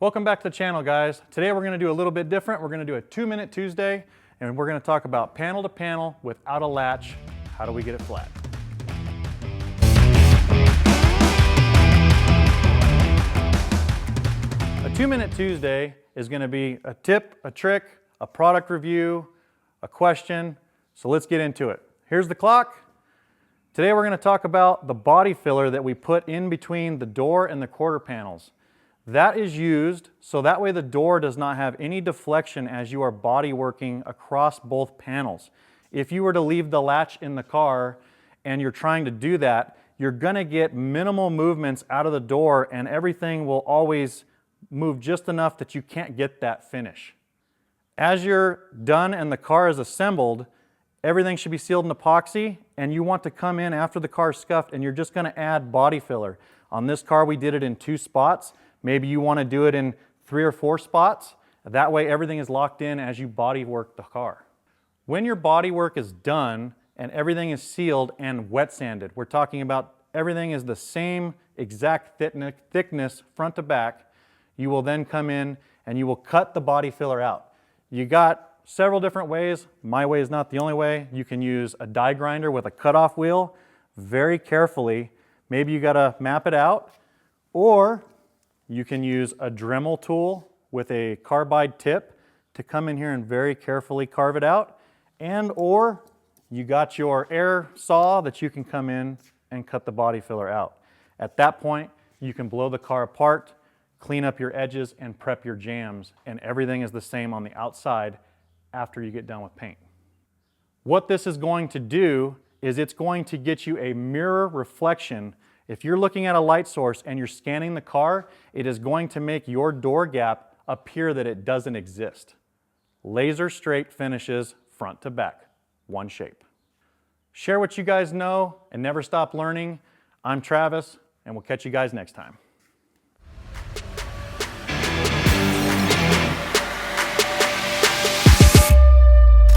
Welcome back to the channel, guys. Today we're going to do a little bit different. We're going to do a 2-minute Tuesday, and we're going to talk about panel to panel without a latch. How do we get it flat? A 2-minute Tuesday is going to be a tip, a trick, a product review, a question. So let's get into it. Here's the clock. Today we're going to talk about the body filler that we put in between the door and the quarter panels. That is used so that way the door does not have any deflection as you are body working across both panels. If you were to leave the latch in the car and you're trying to do that, you're going to get minimal movements out of the door and everything will always move just enough that you can't get that finish. As you're done and the car is assembled, everything should be sealed in epoxy, and you want to come in after the car is scuffed and you're just going to add body filler. On this car we did it in 2 spots. Maybe you want to do it in 3 or 4 spots. That way everything is locked in as you body work the car. When your body work is done and everything is sealed and wet sanded, we're talking about everything is the same exact thickness front to back, you will then come in and you will cut the body filler out. You got several different ways. My way is not the only way. You can use a die grinder with a cutoff wheel very carefully. Maybe you got to map it out, or you can use a Dremel tool with a carbide tip to come in here and very carefully carve it out, or you got your air saw that you can come in and cut the body filler out. At that point, you can blow the car apart, clean up your edges, and prep your jams, and everything is the same on the outside after you get done with paint. What this is going to do is it's going to get you a mirror reflection. If you're looking at a light source and you're scanning the car, it is going to make your door gap appear that it doesn't exist. Laser straight finishes front to back, one shape. Share what you guys know and never stop learning. I'm Travis, and we'll catch you guys next time.